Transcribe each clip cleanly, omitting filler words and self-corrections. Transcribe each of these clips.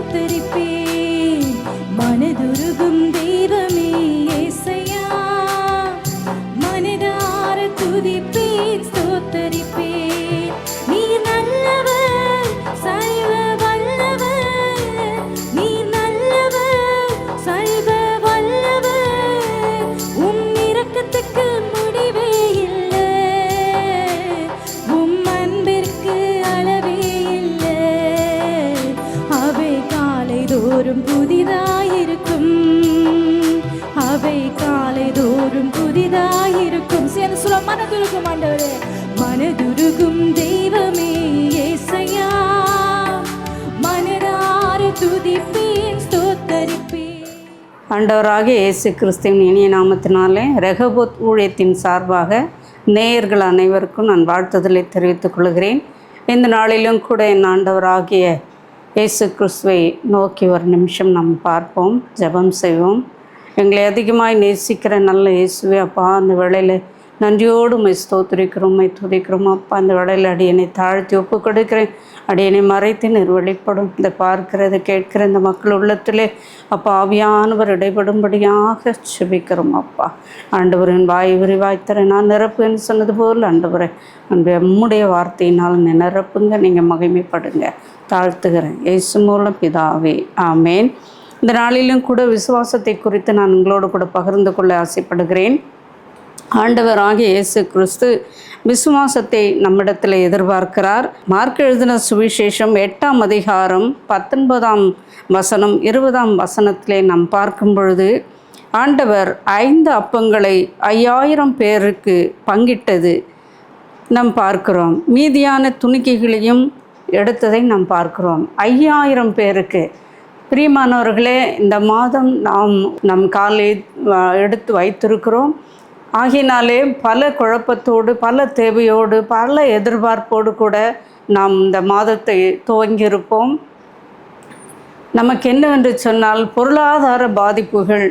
ஸ்தோத்தரிப்பேன். மனதுருகும் தெய்வமே ஏசையா, மனதார துதிப்பேன் ஸ்தோத்தரிப்பேன். நீ நல்லவர், சர்வ வல்லவர், நீ நல்லவர், சர்வ வல்லவர். உம் இரக்கத்துக்கு முடிவே இல்லை, உம் அன்பிற்கு அளவே இல்லை. அவை காலைதோறும் புதிதாயிருக்கும், அவை காலைதோறும் புதிதாயிருக்கும். சேர்ந்து சொல்ல, மனதுருகும் ஆண்டவரே, மனதுருகும் தெய்வமே ஏசையா, மனதார துதிப்பேன் ஸ்தோத்தரிப்பேன். ஆண்டவராகிய இயேசு கிறிஸ்துவின் இனிய நாமத்தினாலே ரெகோபோத் ஊழியத்தின் சார்பாக நேயர்கள் அனைவருக்கும் நான் வாழ்த்துதலை தெரிவித்துக் கொள்கிறேன். இந்த நாளிலும் கூட என் ஆண்டவராகிய இயேசு கிறிஸ்துவை நோக்கி ஒரு நிமிஷம் நாம் பார்ப்போம், ஜெபம் செய்வோம். எங்களை அதிகமாய் நேசிக்கிற நல்ல இயேசுவே அப்பா, அந்த வேளையில் நன்றியோடு உம்மை ஸ்தோத்திரிக்கிறோம், உம்மை துதிக்கிறோம் அப்பா. அந்த வேளையில் அடியனை தாழ்த்தி ஒப்பு கொடுக்கிறேன். அடியனை மறைத்து நீர் வெளிப்படும். இந்த பார்க்கிறது கேட்கிற இந்த மக்கள் உள்ளத்திலே அப்பா ஆவியானவர் இடைபடும்படியாக செபிக்கிறோம் அப்பா. ஆண்டவரின் வாய் விரிவாய்த்தர நான் நிரப்புன்னு சொன்னது போல் ஆண்டவரை நம்முடைய வார்த்தையினால் நிரப்புங்க, நீங்கள் மகிமைப்படுங்க. தாழ்த்துகிறேன் இயேசு மூலம் பிதாவே, ஆமேன். இந்த நாளிலும் கூட விசுவாசத்தை குறித்து நான் உங்களோடு கூட பகிர்ந்து கொள்ள ஆசைப்படுகிறேன். ஆண்டவராகிய இயேசு கிறிஸ்து விசுவாசத்தை நம்மிடத்தில் எதிர்பார்க்கிறார். மார்க் எழுதின சுவிசேஷம் 8ஆம் அதிகாரம் 19ஆம் வசனம் 20ஆம் வசனத்திலே நாம் பார்க்கும் பொழுது, ஆண்டவர் 5 அப்பங்களை 5000 பேருக்கு பங்கிட்டது நாம் பார்க்கிறோம். மீதியான துணிக்கைகளையும் எடுத்ததை நாம் பார்க்கிறோம். 5000 பேருக்கு. பிரியமானவர்களே, இந்த மாதம் நம் காலை எடுத்து வைத்திருக்கிறோம். ஆகினாலே பல குழப்பத்தோடு, பல தேவையோடு, பல எதிர்பார்ப்போடு கூட நாம் இந்த மாதத்தை துவங்கியிருப்போம். நமக்கு என்னவென்று சொன்னால், பொருளாதார பாதிப்புகள்,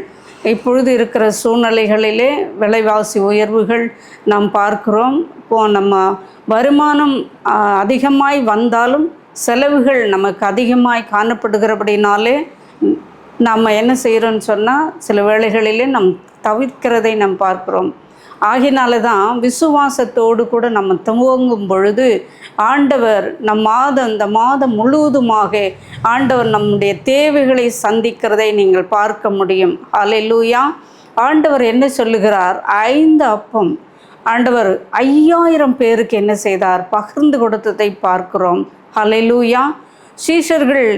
இப்பொழுது இருக்கிற சூழ்நிலைகளிலே விலைவாசி உயர்வுகள் நாம் பார்க்கிறோம். இப்போது நம்ம வருமானம் அதிகமாய் வந்தாலும் செலவுகள் நமக்கு அதிகமாய் காணப்படுகிறபடினாலே நாம் என்ன செய்கிறோன்னு சொன்னால், சில வேளைகளிலே நம் தவிர்க்கிறதை நாம் பார்க்கிறோம். ஆகினால தான் விசுவாசத்தோடு கூட நம்ம துவங்கும் பொழுது ஆண்டவர் இந்த மாதம் முழுவதுமாக ஆண்டவர் நம்முடைய தேவைகளை சந்திக்கிறதை நீங்கள் பார்க்க முடியும். ஹல்லேலூயா. ஆண்டவர் என்ன சொல்லுகிறார்? 5 அப்பம் ஆண்டவர் 5000 பேருக்கு என்ன செய்தார்? பகிர்ந்து கொடுத்ததை பார்க்கிறோம். ஹல்லேலூயா. சீஷர்கள்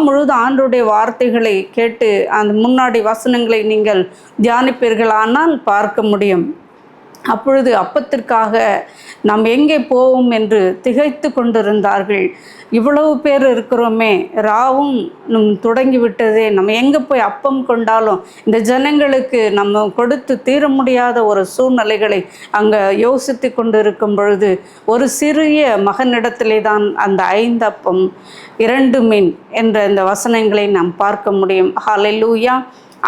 முழுது ஆண்டவருடைய வார்த்தைகளை கேட்டு அந்த முன்னாடி வசனங்களை நீங்கள் தியானிப்பீர்களானால் பார்க்க முடியும். அப்பொழுது அப்பத்திற்காக நாம் எங்கே போவோம் என்று திகைத்து கொண்டிருந்தார்கள். இவ்வளவு பேர் இருக்கிறோமே, ராவும் தொடங்கி விட்டதே, நம்ம எங்கே போய் அப்பம் கொண்டாலும் இந்த ஜனங்களுக்கு நம்ம கொடுத்து தீர முடியாத ஒரு சூழ்நிலைகளை அங்கே யோசித்து கொண்டு இருக்கும் பொழுது, ஒரு சிறிய மகனிடத்திலே தான் அந்த 5 அப்பம் 2 மீன் என்ற இந்த வசனங்களை நாம் பார்க்க முடியும். ஹல்லேலூயா.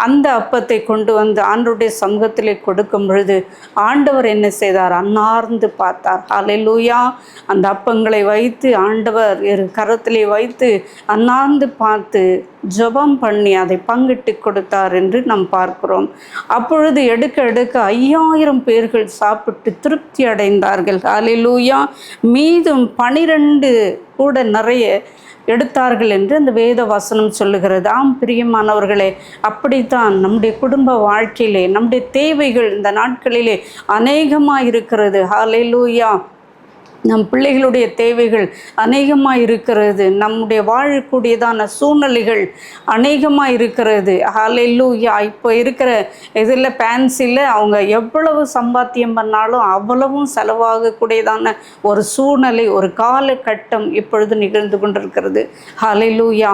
அந்த அப்பத்தை கொண்டு வந்து ஆண்டவருடைய சமூகத்திலே கொடுக்கும் பொழுது ஆண்டவர் என்ன செய்தார்? அன்னார்ந்து பார்த்தார். ஹல்லேலூயா. அந்த அப்பங்களை வைத்து ஆண்டவர் கரத்திலே வைத்து அன்னார்ந்து பார்த்து ஜெபம் பண்ணி அதை பங்கிட்டு கொடுத்தார் என்று நாம் பார்க்கிறோம். அப்பொழுது எடுக்க 5000 பேர்கள் சாப்பிட்டு திருப்தி அடைந்தார்கள். ஹல்லேலூயா. மீதும் 12 கூட நிறைய எடுத்தார்கள் என்று அந்த வேத வசனம் சொல்லுகிறது. ஆம் பிரியமானவர்களே, அப்படித்தான் நம்முடைய குடும்ப வாழ்க்கையிலே நம்முடைய தேவைகள் இந்த நாட்களிலே அநேகமாக இருக்கிறது. ஹல்லேலூயா. நம் பிள்ளைகளுடைய தேவைகள் அநேகமாக இருக்கிறது. நம்முடைய வாழக்கூடியதான சூழ்நிலைகள் அநேகமாக இருக்கிறது. ஹல்லேலூயா. இப்போ இருக்கிற இதில் பேன்சியில் அவங்க எவ்வளவு சம்பாத்தியம் பண்ணாலும் அவ்வளவும் செலவாகக்கூடியதான ஒரு சூழ்நிலை, ஒரு காலகட்டம் இப்பொழுது நிகழ்ந்து கொண்டிருக்கிறது. ஹல்லேலூயா.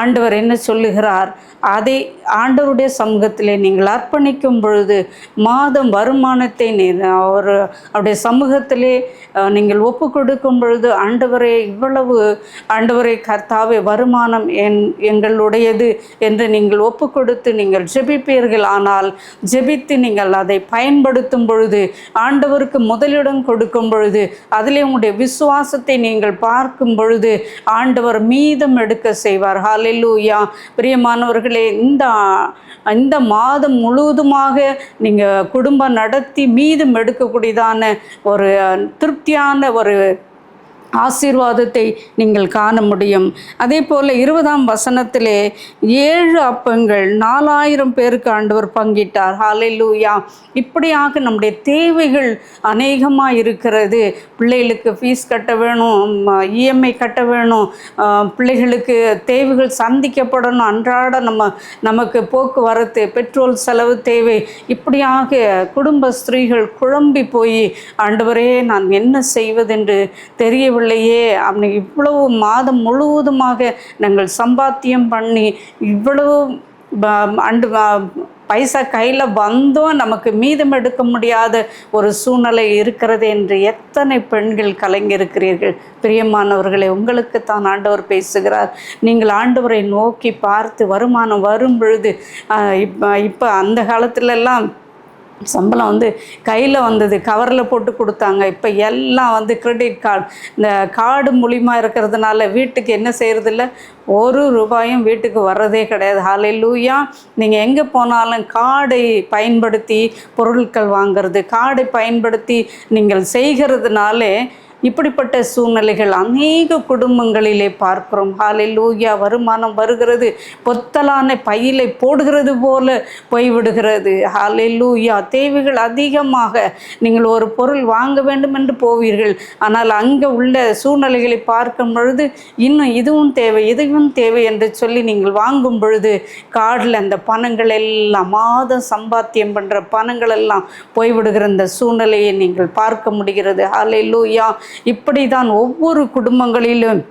ஆண்டவர் என்ன சொல்லுகிறார்? அதை ஆண்டவருடைய சமூகத்திலே நீங்கள் அர்ப்பணிக்கும் பொழுது மாதம் வருமானத்தை அவருடைய சமூகத்திலே நீங்கள் ஒப்பு கொடுக்கும் பொழுது ஆண்டவரே, இவ்வளவு ஆண்டவரே கர்த்தாவே வருமானம் எங்களுடையது என்று நீங்கள் ஒப்பு கொடுத்து நீங்கள் ஜெபிப்பீர்கள். ஆனால் ஜெபித்து நீங்கள் அதை பயன்படுத்தும் பொழுது, ஆண்டவருக்கு முதலிடம் கொடுக்கும் பொழுது, அதிலே உங்களுடைய விசுவாசத்தை நீங்கள் பார்க்கும் பொழுது ஆண்டவர் மீதம் எடுக்க செய்வார். ஹல்லேலூயா. பிரியமானவர்களே, இந்த மாதம் முழுவதுமாக நீங்கள் குடும்பம் நடத்தி மீதம் எடுக்கக்கூடியதான ஒரு திருப்தியான ஒரு ஆசீர்வாதத்தை நீங்கள் காண முடியும். அதே போல் 20ஆம் வசனத்திலே 7 அப்பங்கள் 4000 பேருக்கு ஆண்டவர் பங்கிட்டார். ஹல்லேலூயா. இப்படியாக நம்முடைய தேவைகள் அநேகமாக இருக்கிறது. பிள்ளைகளுக்கு ஃபீஸ் கட்ட வேணும், இஎம்ஐ கட்ட வேணும், பிள்ளைகளுக்கு தேவைகள் சந்திக்கப்படணும், அன்றாட நமக்கு போக்குவரத்து, பெட்ரோல் செலவு தேவை. இப்படியாக குடும்ப ஸ்திரீகள் குழம்பி போய், ஆண்டவரே நான் என்ன செய்வதென்று தெரியவில்லை இல்லையே, அவனை இவ்வளவு மாதம் முழுவதுமாக நாங்கள் சம்பாத்தியம் பண்ணி இவ்வளவு பைசா கையில் வந்தோம், நமக்கு மீதம் எடுக்க முடியாத ஒரு சூழ்நிலை இருக்கிறது என்று எத்தனை பெண்கள் கலங்கியிருக்கிறீர்கள். பிரியமானவர்களே, உங்களுக்கு தான் ஆண்டவர் பேசுகிறார். நீங்கள் ஆண்டவரை நோக்கி பார்த்து வருமானம் வரும் பொழுது, இப்போ அந்த காலத்துலலாம் சம்பளம் கையில் வந்தது, கவரில் போட்டு கொடுத்தாங்க. இப்போ எல்லாம் கிரெடிட் கார்டு, இந்த கார்டு மூலிமா இருக்கிறதுனால வீட்டுக்கு என்ன செய்கிறதில்ல, ₹1 வீட்டுக்கு வர்றதே கிடையாது. ஹல்லேலூயா. நீங்கள் எங்கே போனாலும் கார்டை பயன்படுத்தி பொருட்கள் வாங்கிறது, கார்டை பயன்படுத்தி நீங்கள் செய்கிறதுனாலே இப்படிப்பட்ட சூழ்நிலைகள் அநேக குடும்பங்களிலே பார்க்கிறோம். ஹல்லேலூயா. வருமானம் வருகிறது, பொத்தலான பையிலை போடுகிறது போல போய்விடுகிறது. ஹல்லேலூயா. தேவைகள் அதிகமாக, நீங்கள் ஒரு பொருள் வாங்க வேண்டும் என்று போவீர்கள், ஆனால் அங்கே உள்ள சூழ்நிலைகளை பார்க்கும் பொழுது இன்னும் இதுவும் தேவை, இதுவும் தேவை என்று சொல்லி நீங்கள் வாங்கும் பொழுது கார்டில் அந்த பணங்கள் எல்லாம், மாதம் சம்பாத்தியம் பண்ணுற பணங்கள் எல்லாம் போய்விடுகிற இந்த சூழ்நிலையை நீங்கள் பார்க்க முடிகிறது. ஹல்லேலூயா. இப்படி தான் ஒவ்வொரு குடும்பங்களிலும்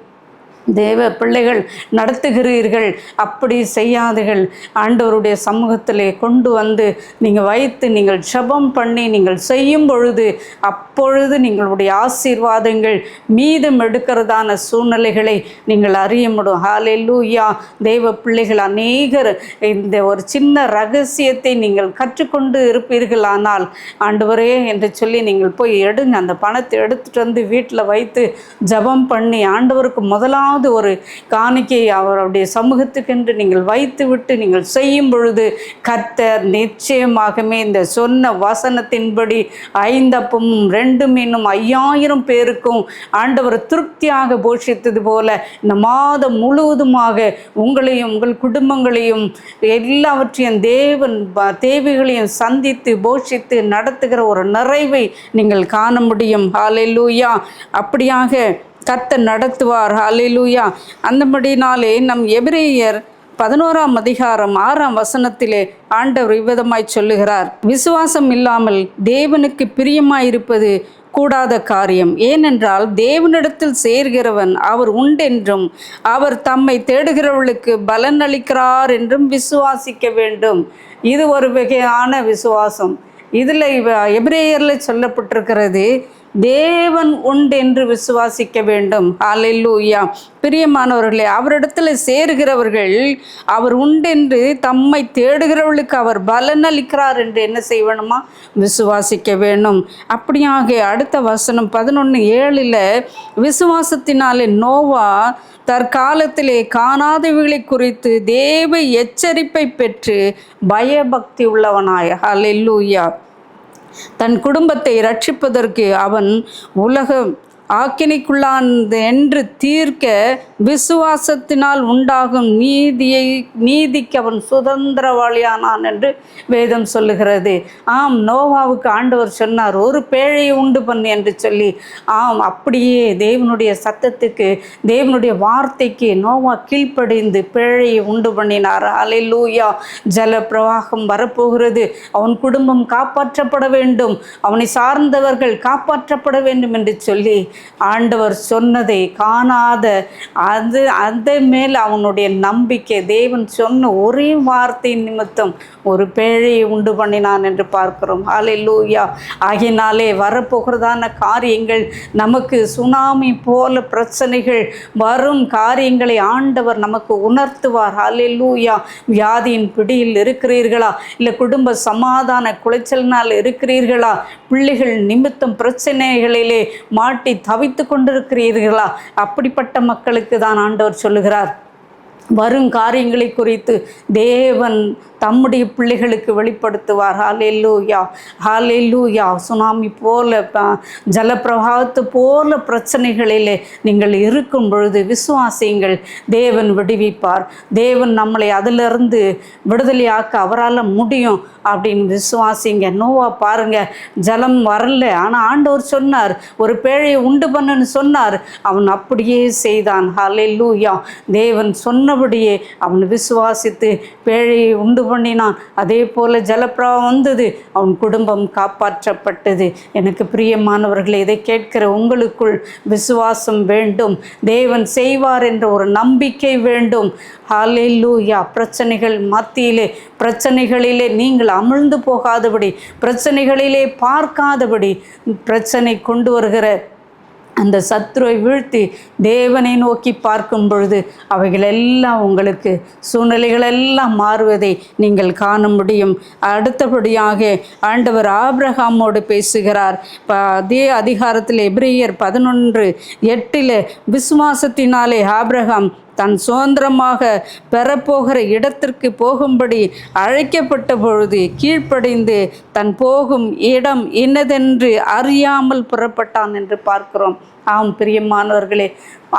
தேவ பிள்ளைகள் நடத்துகிறீர்கள். அப்படி செய்யாதீர்கள். ஆண்டவருடைய சமூகத்திலே கொண்டு நீங்கள் வைத்து நீங்கள் ஜெபம் பண்ணி நீங்கள் செய்யும் பொழுது, அப்பொழுது நீங்களுடைய ஆசீர்வாதங்கள் மீதம் எடுக்கிறதான சூழ்நிலைகளை நீங்கள் அறிய முடியும். ஹல்லேலூயா. தேவ பிள்ளைகள் அநேகர் இந்த ஒரு சின்ன ரகசியத்தை நீங்கள் கற்றுக்கொண்டு இருப்பீர்கள். ஆனால் ஆண்டவரே என்று சொல்லி நீங்கள் போய் எடுங்க, அந்த பணத்தை எடுத்துகிட்டு வீட்டில் வைத்து ஜெபம் பண்ணி ஆண்டவருக்கு முதலாவது ஒரு காணிக்கை அவருடைய சமூகத்துக்கென்று நீங்கள் வைத்து விட்டு நீங்கள் செய்யும் பொழுது கர்த்தர் நிச்சயமாகவே இந்த சொன்ன வசனத்தின்படி 5 அப்பமும் 2 மீனும் 5000 பேருக்கும் ஆண்டவர் திருப்தியாக போஷித்தது போல இந்த மாதம் முழுவதுமாக உங்களையும் உங்கள் குடும்பங்களையும் எல்லாவற்றையும் தேவன் தேவைகளையும் சந்தித்து போஷித்து நடத்துகிற ஒரு நிறைவை நீங்கள் காண முடியும். ஹல்லேலூயா. அப்படியாக கர்த்தர் நடத்துவார். ஹல்லேலூயா. அந்தபடினாலே நம் எபிரேயர் 11ஆம் அதிகாரம் 6ஆம் வசனத்திலே ஆண்டவர் இவ்விதமாய் சொல்லுகிறார், விசுவாசம் இல்லாமல் தேவனுக்கு பிரியமாயிருப்பது கூடாத காரியம். ஏனென்றால் தேவனிடத்தில் சேர்கிறவன் அவர் உண்டென்றும் அவர் தம்மை தேடுகிறவர்களுக்கு பலன் அளிக்கிறார் என்றும் விசுவாசிக்க வேண்டும். இது ஒரு வகையான விசுவாசம். இதில் எபிரேயரில் சொல்லப்பட்டிருக்கிறது, தேவன் உண்டு என்று விசுவாசிக்க வேண்டும். ஹல்லேலூயா. பிரியமானவர்களே, அவரிடத்தில் சேருகிறவர்கள் அவர் உண்டென்று தம்மை தேடுகிறவர்களுக்கு அவர் பலன் அளிக்கிறார் என்று என்ன செய்யணுமா? விசுவாசிக்க வேண்டும். அப்படியாக அடுத்த வசனம் 11:7 விசுவாசத்தினாலே நோவா தற்காலத்திலே காணாதவைகளை குறித்து தேவ எச்சரிப்பை பெற்று பயபக்தி உள்ளவனாய், ஹல்லேலூயா, தன் குடும்பத்தை ரட்சிப்பதற்கு அவன் உலகம் ஆக்கினைக்குள்ளான் என்று தீர்க்க விசுவாசத்தினால் உண்டாகும் நீதிக்கு அவன் சுதந்திரவாளியானான் என்று வேதம் சொல்லுகிறது. ஆம், நோவாவுக்கு ஆண்டவர் சொன்னார், ஒரு பேழையை உண்டு பண்ணு என்று சொல்லி. ஆம், அப்படியே தேவனுடைய சத்தத்துக்கு, தேவனுடைய வார்த்தைக்கு நோவா கீழ்ப்படிந்து பேழையை உண்டு பண்ணினார். ஹல்லேலூயா. ஜல பிரவாகம் வரப்போகிறது, அவன் குடும்பம் காப்பாற்றப்பட வேண்டும், அவனை சார்ந்தவர்கள் காப்பாற்றப்பட வேண்டும் என்று சொல்லி ஆண்டவர் சொன்னதை காணாத அது மேல் அவனுடைய நம்பிக்கை, தேவன் சொன்ன ஒரே வார்த்தை நிமித்தம் ஒரு பேழையை உண்டு பண்ணினான் என்று பார்க்கிறோம். ஹல்லேலூயா. ஆகினாலே வரப்போகிறதான காரியங்கள், நமக்கு சுனாமி போல பிரச்சனைகள் வரும் காரியங்களை ஆண்டவர் நமக்கு உணர்த்துவார். ஹல்லேலூயா. வியாதியின் பிடியில் இருக்கிறீர்களா? இல்லை குடும்ப சமாதான குலைச்சலினால் இருக்கிறீர்களா? பிள்ளைகள் நிமித்தம் பிரச்சனைகளிலே மாட்டி தவித்து கொண்டிருக்கிறீர்களா? அப்படிப்பட்ட மக்களுக்கு தான் ஆண்டவர் சொல்லுகிறார், வரும் காரியங்களை குறித்து தேவன் தம்முடைய பிள்ளைகளுக்கு வெளிப்படுத்துவார். ஹல்லேலூயா, ஹல்லேலூயா. சுனாமி போல ஜலப்பிரவாகத்து போல பிரச்சனைகளிலே நீங்கள் இருக்கும் பொழுது விசுவாசியுங்கள், தேவன் விடுவிப்பார். தேவன் நம்மளை அதிலிருந்து விடுதலையாக்க அவரால் முடியும் அப்படின்னு விசுவாசிங்க. நோவா பாருங்க, ஜலம் வரல, ஆனால் ஆண்டவர் சொன்னார் ஒரு பேழையை உண்டு பண்ணுன்னு சொன்னார். அவன் அப்படியே செய்தான். ஹல்லேலூயா. தேவன் சொன்னபடியே அவன் விசுவாசித்து பேழையை உண்டு பண்ணினான். அதே போல ஜலப்பிரவாகம் வந்தது, அவன் குடும்பம் காப்பாற்றப்பட்டது. எனக்கு பிரியமானவர்களே, இதை கேட்கிற உங்களுக்குள் விசுவாசம் வேண்டும், தேவன் செய்வார் என்ற ஒரு நம்பிக்கை வேண்டும். ஹல்லேலூயா. பிரச்சனைகள் மத்தியிலே, பிரச்சனைகளிலே நீங்கள் அமிழ்ந்து போகாதபடி, பிரச்சனைகளிலே பார்க்காதபடி, பிரச்சனை கொண்டு வருகிற அந்த சத்துருவை வீழ்த்தி தேவனை நோக்கி பார்க்கும் பொழுது அவைகளெல்லாம் உங்களுக்கு, சூழ்நிலைகளெல்லாம் மாறுவதை நீங்கள் காண முடியும். அடுத்தபடியாக ஆண்டவர் ஆபிரகாமோடு பேசுகிறார். அதே அதிகாரத்தில் எபிரேயர் 11:8 விசுவாசத்தினாலே ஆபிரகாம் தன் சுதந்திரமாக பெறப்போகிற இடத்திற்கு போகும்படி அழைக்கப்பட்ட பொழுது கீழ்ப்படிந்து தன் போகும் இடம் இன்னதென்று அறியாமல் புறப்பட்டான் என்று பார்க்கிறோம். ஆம் பிரியமானவர்களே,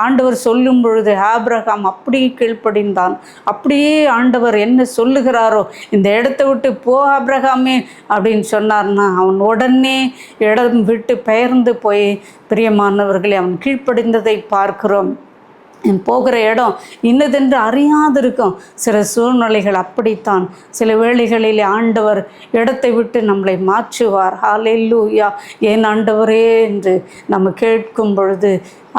ஆண்டவர் சொல்லும் பொழுது ஆபிரகாம் அப்படியே கீழ்ப்படிந்தான். அப்படியே ஆண்டவர் என்ன சொல்லுகிறாரோ, இந்த இடத்த விட்டு போ ஆபிரகாமே அப்படின்னு சொன்னார்னா அவன் உடனே இடம் விட்டு பெயர்ந்து போய், பிரியமானவர்களே, அவன் கீழ்ப்படிந்ததை பார்க்கிறோம். போகிற இடம் இன்னதென்று அறியாது இருக்கும். சில சூழ்நிலைகள் அப்படித்தான். சில வேளைகளில் ஆண்டவர் இடத்தை விட்டு நம்மளை மாற்றுவார். ஹல்லேலூயா. ஏன் ஆண்டவரே என்று நம்ம கேட்கும் பொழுது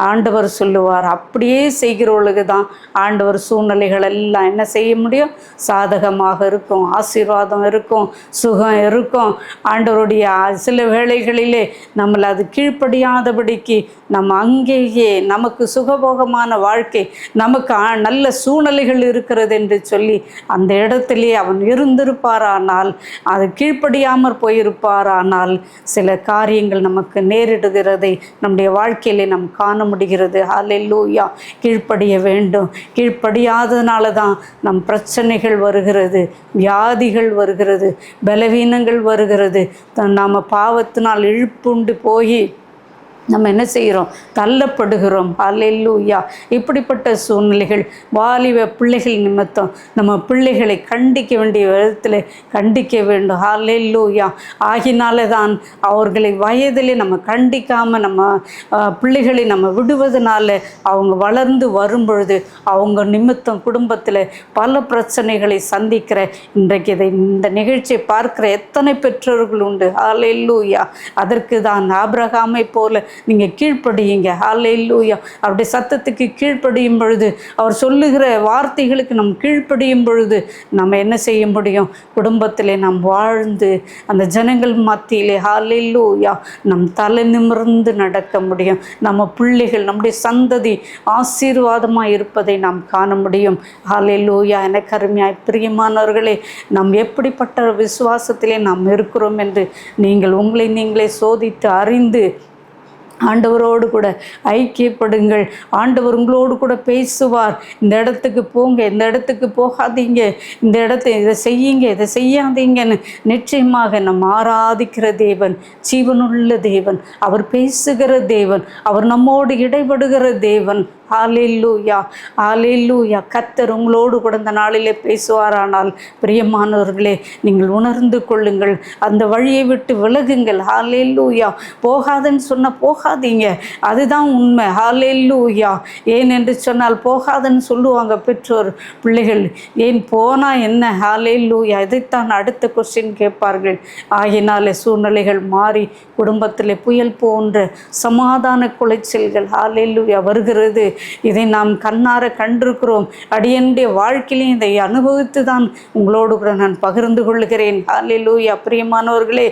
ஆண்டவர் சொல்லுவார். அப்படியே செய்கிறவர்களுக்கு தான் ஆண்டவர் சூழ்நிலைகள் எல்லாம் என்ன செய்ய முடியும்? சாதகமாக இருக்கும், ஆசீர்வாதம் இருக்கும், சுகம் இருக்கும். ஆண்டவருடைய சில வேளைகளிலே நம்மளை அது கீழ்ப்படியாதபடிக்கு நம்ம அங்கேயே நமக்கு சுகபோகமான வாழ்க்கை, நமக்கு நல்ல சூழ்நிலைகள் இருக்கிறது என்று சொல்லி அந்த இடத்திலே அவன் இருந்திருப்பாரானால், அது கீழ்ப்படியாமற் போயிருப்பாரானால் சில காரியங்கள் நமக்கு நேரிடுகிறதை நம்முடைய வாழ்க்கையிலே நம் காண முடிகிறது. ஹல்லேலூயா. கீழ்ப்படிய வேண்டும். கீழ்ப்படியாததுனால தான் நம் பிரச்சனைகள் வருகிறது, வியாதிகள் வருகிறது, பலவீனங்கள் வருகிறது. நாம் பாவத்தினால் இழுப்புண்டு போய் நம்ம என்ன செய்கிறோம்? தள்ளப்படுகிறோம். ஹல்லேலூயா. இப்படிப்பட்ட சூழ்நிலைகள் வாலிப பிள்ளைகள் நிமித்தம் நம்ம பிள்ளைகளை கண்டிக்க வேண்டிய விதத்தில் கண்டிக்க வேண்டும். ஹல்லேலூயா. ஆகினால தான் அவர்களை வயதிலே நம்ம கண்டிக்காமல் நம்ம பிள்ளைகளை நம்ம விடுவதனால அவங்க வளர்ந்து வரும் பொழுது அவங்க நிமித்தம் குடும்பத்தில் பல பிரச்சனைகளை சந்திக்கிற இன்றைக்கு இந்த நிகழ்ச்சியை பார்க்கிற எத்தனை பெற்றோர்கள் உண்டு. ஹல்லேலூயா. அதற்கு தான் ஆபிரகாமை போல நீங்கள் கீழ்ப்படியுங்க. ஹல்லேலூயா. அவருடைய சத்தத்துக்கு கீழ்ப்படியும் பொழுது, அவர் சொல்லுகிற வார்த்தைகளுக்கு நம் கீழ்ப்படியும் பொழுது நம்ம என்ன செய்ய முடியும்? குடும்பத்திலே நாம் வாழ்ந்து அந்த ஜனங்கள் மத்தியிலே ஹல்லேலூயா நம் தலை நிமிர்ந்து நடக்க முடியும். நம்ம பிள்ளைகள், நம்முடைய சந்ததி ஆசீர்வாதமாக இருப்பதை நாம் காண முடியும். ஹல்லேலூயா. எனக்கு அருமையாய் பிரியமானவர்களே, நாம் எப்படிப்பட்ட விசுவாசத்திலே நாம் இருக்கிறோம் என்று நீங்கள் உங்களை நீங்களே சோதித்து அறிந்து ஆண்டவரோடு கூட ஐக்கியப்படுங்கள். ஆண்டவர் உங்களோடு கூட பேசுவார். இந்த இடத்துக்கு போங்க, இந்த இடத்துக்கு போகாதீங்க, இந்த இடத்தை இதை செய்யுங்க, இதை செய்யாதீங்கன்னு. நிச்சயமாக நம்ம ஆராதிக்கிற தேவன் ஜீவனுள்ள தேவன், அவர் பேசுகிற தேவன், அவர் நம்மோடு இடைபடுகிற தேவன். ஹalleluya ஹalleluya. கர்த்தர் உங்களோடு கூட இந்த நாளிலே பேசுவாரானால் பிரியமானவர்களே, நீங்கள் உணர்ந்து கொள்ளுங்கள், அந்த வழியை விட்டு விலகுங்கள். ஹalleluya. போகாதன்னு சொன்னால் போகாதீங்க, அதுதான் உண்மை. ஹalleluya. ஏன் என்று சொன்னால் போகாதன்னு சொல்லுவாங்க பெற்றோர் பிள்ளைகள். ஏன் போனால் என்ன? ஹalleluya. இதைத்தான் அடுத்த கொஸ்டின் கேட்பார்கள். ஆகினாலே சூழ்நிலைகள் மாறி குடும்பத்தில் புயல் போன்ற சமாதான குலைச்சல்கள் ஹalleluya வருகிறது. இதை நாம் கண்ணார கண்டிருக்கிறோம். அடியனுடைய வாழ்க்கையிலையும் இதை அனுபவித்து தான் உங்களோடு கூட நான் பகிர்ந்து கொள்கிறேன். ஹalleluya. பிரியமானவர்களே,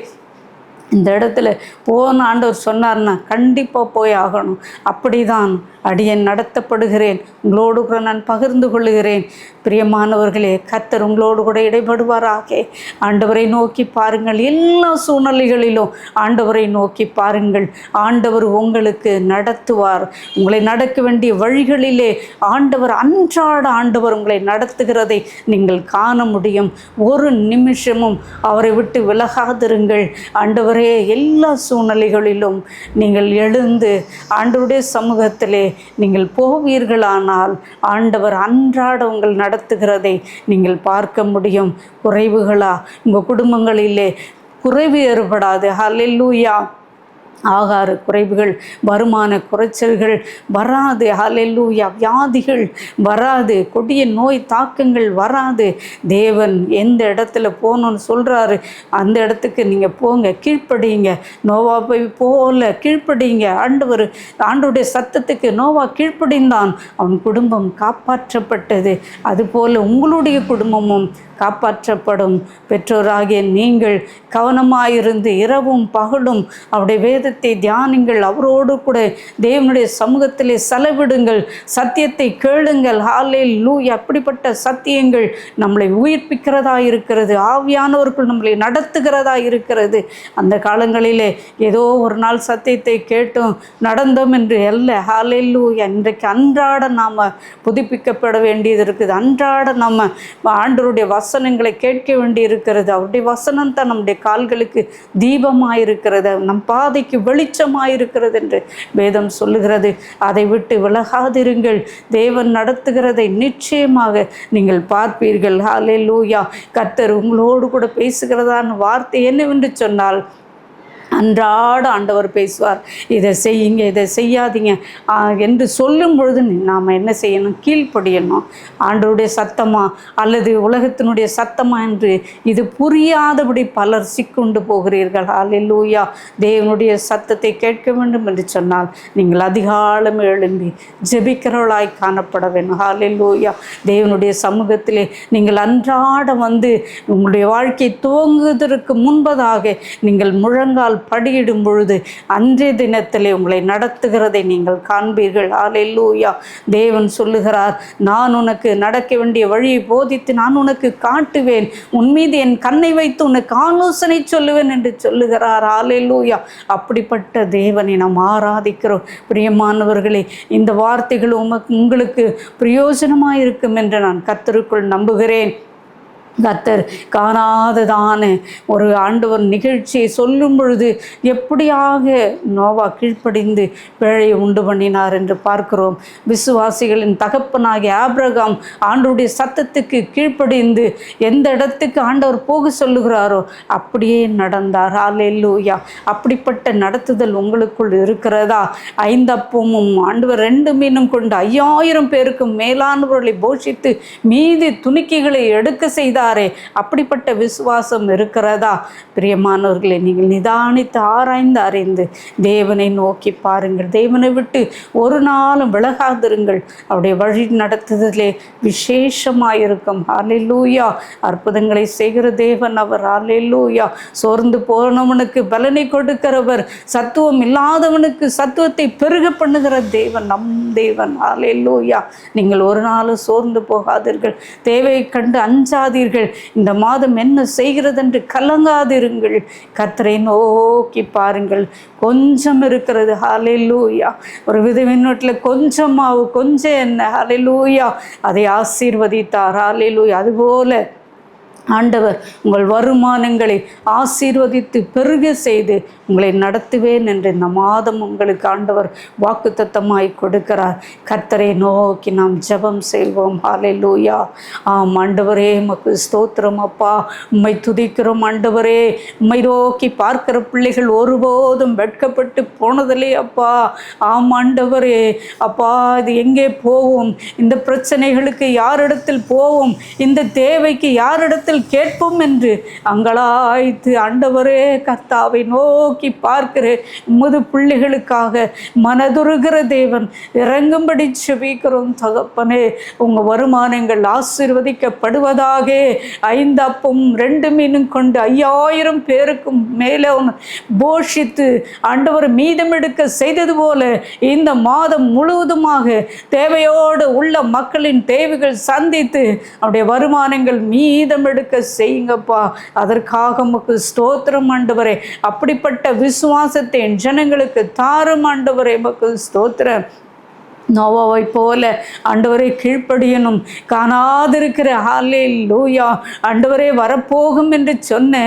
இந்த இடத்துல போன ஆண்டவர் சொன்னார்னா கண்டிப்பாக போய் ஆகணும். அப்படிதான் அடியேன் நடத்தப்படுகிறேன். உங்களோடு கூட நான் பகிர்ந்து கொள்ளுகிறேன். பிரியமானவர்களே, கர்த்தர் உங்களோடு கூட இடைபடுவாராக. ஆண்டவரை நோக்கி பாருங்கள். எல்லா சூழ்நிலைகளிலும் ஆண்டவரை நோக்கி பாருங்கள். ஆண்டவர் உங்களுக்கு நடத்துவார். உங்களை நடக்க வேண்டிய வழிகளிலே ஆண்டவர் அன்றாட ஆண்டவர் உங்களை நடத்துகிறதை நீங்கள் காண முடியும். ஒரு நிமிஷமும் அவரை விட்டு விலகாதிருங்கள். ஆண்டவரே, எல்லா சூழ்நிலைகளிலும் நீங்கள் எழுந்து ஆண்டவருடைய சமூகத்திலே நீங்கள் போவீர்களானால் ஆண்டவர் அன்றாட உங்கள் நடத்துகிறதை நீங்கள் பார்க்க முடியும். குறைவுகளா உங்கள் குடும்பங்களிலே குறைவு ஏற்படாது. ஹல்லேலூயா. ஆகார குறைவுகள், வருமான குறைச்சல்கள் வராது. ஹல்லேலூயா. வியாதிகள் வராது. கொடிய நோய் தாக்கங்கள் வராது. தேவன் எந்த இடத்துல போகணும்னு சொல்கிறாரு அந்த இடத்துக்கு நீங்கள் போங்க, கீழ்ப்படிங்க. நோவா போய் போகல, கீழ்ப்படிங்க. ஆண்டவருடைய சத்தத்துக்கு நோவா கீழ்ப்படிந்தான், அவன் குடும்பம் காப்பாற்றப்பட்டது. அதுபோல் உங்களுடைய குடும்பமும் காப்பாற்றப்படும். பெற்றோராகிய நீங்கள் கவனமாயிருந்து இரவும் பகலும் அவருடைய வேதத்தை தியானிங்கள். அவரோடு கூட தேவனுடைய சமூகத்திலே செலவிடுங்கள். சத்தியத்தை கேளுங்கள். ஹல்லேலூயா. அப்படிப்பட்ட சத்தியங்கள் நம்மளை உயிர்ப்பிக்கிறதா இருக்கிறது. ஆவியானவர்கள் நம்மளை நடத்துகிறதா இருக்கிறது. அந்த காலங்களிலே ஏதோ ஒரு நாள் சத்தியத்தை கேட்டோம் நடந்தோம் என்று அல்ல. ஹல்லேலூயா. இன்றைக்கு அன்றாட நாம் புதுப்பிக்கப்பட வேண்டியது இருக்குது. அன்றாட நம்ம ஆண்டவருடைய வசனங்களை கேட்க வேண்டி இருக்கிறது. அவருடைய வசனம் தான் நம்முடைய கால்களுக்கு தீபமாயிருக்கிறது, நம் பாதைக்கு வெளிச்சமாயிருக்கிறது என்று வேதம் சொல்லுகிறது. அதை விட்டு விலகாதிருங்கள். தேவன் நடத்துகிறதை நிச்சயமாக நீங்கள் பார்ப்பீர்கள். ஹல்லேலூயா. கர்த்தர் உங்களோடு கூட பேசுகிறதான வார்த்தை என்னவென்று சொன்னால், அன்றாட ஆண்டவர் பேசுவார். இதை செய்யுங்க, இதை செய்யாதீங்க என்று சொல்லும் பொழுது நாம் என்ன செய்யணும்? கீழ்ப்படியணும். ஆண்டவருடைய சத்தமா அல்லது உலகத்தினுடைய சத்தமா என்று இது புரியாதபடி பலர் சிக்குண்டு போகிறீர்கள். ஹல்லேலூயா. தேவனுடைய சத்தத்தை கேட்க வேண்டும் என்று சொன்னால் நீங்கள் அதிகாலம் எழும்பி ஜெபிக்கிறவர்களாய் காணப்பட வேண்டும். ஹல்லேலூயா. தேவனுடைய சமூகத்திலே நீங்கள் அன்றாட வந்து உங்களுடைய வாழ்க்கை துவங்குவதற்கு முன்பதாக நீங்கள் முழங்கால் படியிடும் பொழுது அன்றைய தினத்திலே உங்களை நடத்துகிறதை நீங்கள் காண்பீர்கள். ஹல்லேலூயா. தேவன் சொல்லுகிறார், நான் உனக்கு நடக்க வேண்டிய வழியை போதித்து நான் உனக்கு காட்டுவேன், உன் மீது என் கண்ணை வைத்து உனக்கு ஆலோசனை சொல்லுவேன் என்று சொல்லுகிறார். ஹல்லேலூயா. அப்படிப்பட்ட தேவனை நாம் ஆராதிக்கிறோம். பிரியமானவர்களே, இந்த வார்த்தைகள் உங்களுக்கு பிரயோஜனமாக இருக்கும் என்று நான் கர்த்தருக்குள் நம்புகிறேன். கர்த்தர் காணாததான ஒரு ஆண்டவர் நிகழ்ச்சியை சொல்லும் பொழுது எப்படியாக நோவா கீழ்ப்படிந்து பிழையை உண்டு பண்ணினார் என்று பார்க்கிறோம். விசுவாசிகளின் தகப்பனாகிய ஆபிரகாம் ஆண்டவருடைய சத்தத்துக்கு கீழ்ப்படிந்து எந்த இடத்துக்கு ஆண்டவர் போக சொல்லுகிறாரோ அப்படியே நடந்தார். ஹல்லேலூயா. அப்படிப்பட்ட நடத்துதல் உங்களுக்குள் இருக்கிறதா? 5 அப்பமும் ஆண்டவர் 2 மீனும் கொண்டு 5000 பேருக்கு மேலானவர்களை போஷித்து மீதி துணிக்கைகளை எடுக்க செய்தார். அப்படிப்பட்ட விசுவாசம் இருக்கிறதா? பிரியமானவர்களை, நீங்கள் நிதானித்து ஆராய்ந்து அறிந்து தேவனை நோக்கி பாருங்கள். தேவனை விட்டு ஒரு நாளும் விலகாதிருங்கள். அவருடைய வழி நடத்துதலே விசேஷமாயிருக்கும். ஹல்லேலூயா. அற்புதங்களை செய்கிற தேவன் அவர். ஹல்லேலூயா. சோர்ந்து போனவனுக்கு பலனை கொடுக்கிறவர், சத்துவம் இல்லாதவனுக்கு சத்துவத்தை பெருக பண்ணுகிற தேவன் நம் தேவன். ஹல்லேலூயா. நீங்கள் ஒரு நாளும் சோர்ந்து போகாதீர்கள். தேவையை கண்டு அஞ்சாதீர்கள். இந்த மாதம் என்ன செய்கிறது என்று கலங்காதிருங்கள். கர்த்தரை நோக்கி பாருங்கள். கொஞ்சம் இருக்கிறது. ஹல்லேலூயா. ஒரு விதவின் வீட்டில் கொஞ்சம் மாவு, கொஞ்சம் என்ன. ஹல்லேலூயா. அதை ஆசீர்வதித்தார். ஹல்லேலூயா. அதுபோல ஆண்டவர் உங்கள் வருமானங்களை ஆசீர்வதித்து பெருக செய்து உங்களை நடத்துவேன் என்று இந்த மாதம் உங்களுக்கு ஆண்டவர் வாக்குத்தத்தமாய் கொடுக்கிறார். கர்த்தரை நோக்கி நாம் ஜெபம் செய்வோம். ஹல்லேலூயா. ஆம் ஆண்டவரே, உமக்கு ஸ்தோத்திரம் அப்பா. உம்மை துதிக்கிறோம் ஆண்டவரே. உம்மை நோக்கி பார்க்கிற பிள்ளைகள் ஒருபோதும் வெட்கப்பட்டு போனதில்லை அப்பா. ஆம் ஆண்டவரே அப்பா, இது எங்கே போவோம்? இந்த பிரச்சனைகளுக்கு யாரிடத்தில் போவோம்? இந்த தேவைக்கு யாரிடத்தில் கேட்போம் என்று அங்கலாய்த்து ஆண்டவரே கர்த்தாவை நோக்கி பார்க்கிற உமது பிள்ளைகளுக்காக மனதுருகிற தேவன் இறங்கும்படி செபிக்கிறோம் தகப்பனே. உங்க வருமானங்கள் ஆசீர்வதிக்கப்படுவதாக. 5 அப்பமும் 2 மீனும் கொண்டு 5000 பேருக்கும் மேலே போஷித்து ஆண்டவர் மீதம் எடுக்க செய்தது போல இந்த மாதம் முழுவதுமாக தேவையோடு உள்ள மக்களின் தேவைகள் சந்தித்து அவருடைய வருமானங்கள் மீதம் எடுக்க செய்யுங்கப்பா. அதற்காக உமக்கு ஸ்தோத்திரம் ஆண்டவரே. அப்படிப்பட்ட விசுவாசத்தை என் ஜனங்களுக்கு தாரும் ஆண்டவரே. உமக்கு ஸ்தோத்திரம். நோவாவை போல ஆண்டவரை கீழ்ப்படியணும். காணாதிருக்கிற ஹல்லேலூயா ஆண்டவரே வரப்போகும் என்று சொன்ன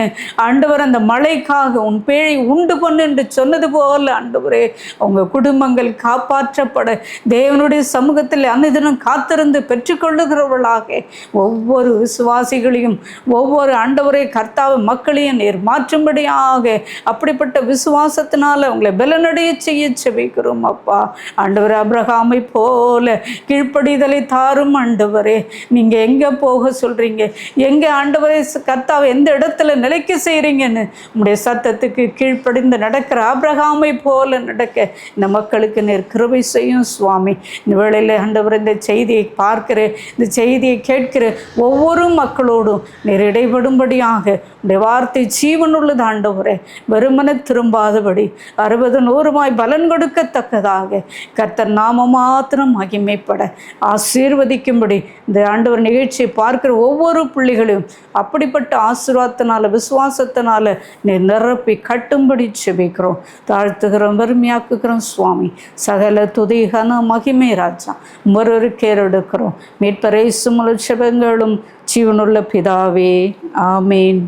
ஆண்டவர் அந்த மழைக்காக உன் பேழை உண்டு பண்ணு என்று சொன்னது போல ஆண்டவரே உங்கள் குடும்பங்கள் காப்பாற்றப்பட தேவனுடைய சமூகத்தில் அனுதினம் காத்திருந்து பெற்றுக்கொள்ளுகிறவர்களாக ஒவ்வொரு விசுவாசிகளையும் ஒவ்வொரு ஆண்டவரை கர்த்தாவை மக்களையும் நீர் மாற்றும்படியாக அப்படிப்பட்ட விசுவாசத்தினால உங்களை பலனடைய செய்ய செபிக்கிறோம் அப்பா. ஆண்டவர் ஆபிரகாம் போல கீழ்ப்படிதலை தாரும் ஆண்டவரே. நீங்க எங்க போக சொல்றீங்க? எங்க ஆண்டவரே கர்த்தாவை எந்த இடத்துல நிலைக்க செய்றீங்கன்னு உங்களுடைய சத்தத்துக்கு கீழ்ப்படிந்து நடக்கிற ஆபிரகாமை போல நடக்க இந்த மக்களுக்கு நீர் கிருபை செய்யும் சுவாமி. இந்த வேளையில் ஆண்டவர் இந்த செய்தியை பார்க்கிற இந்த செய்தியை கேட்கிற ஒவ்வொரு மக்களோடும் நீர் இடைபடும்படியாக உடைய வார்த்தை ஜீவனுள்ளது ஆண்டவரே. வெறுமன திரும்பாதபடி 60 100 பலன் கொடுக்கத்தக்கதாக கர்த்தர் நாமம் மாத்திரம் மகிமைப்பட ஆசீர்வதிக்கும்படி இந்த ஆண்டவர் நிகழ்ச்சியை பார்க்கிற ஒவ்வொரு பிள்ளைகளையும் அப்படிப்பட்ட ஆசீர்வாதத்தினால விசுவாசத்தினால நிரப்பி கட்டும்படி செபிக்கிறோம். தாழ்த்துகிறோம், வறுமையாக்குகிறோம் சுவாமி. சகல துதி கன மகிமை ராஜா மற்றொரு கேர் எடுக்கிறோம். மீட்பரை சுமல செபங்களும் ஜீவனுள்ள பிதாவே, ஆமேன்.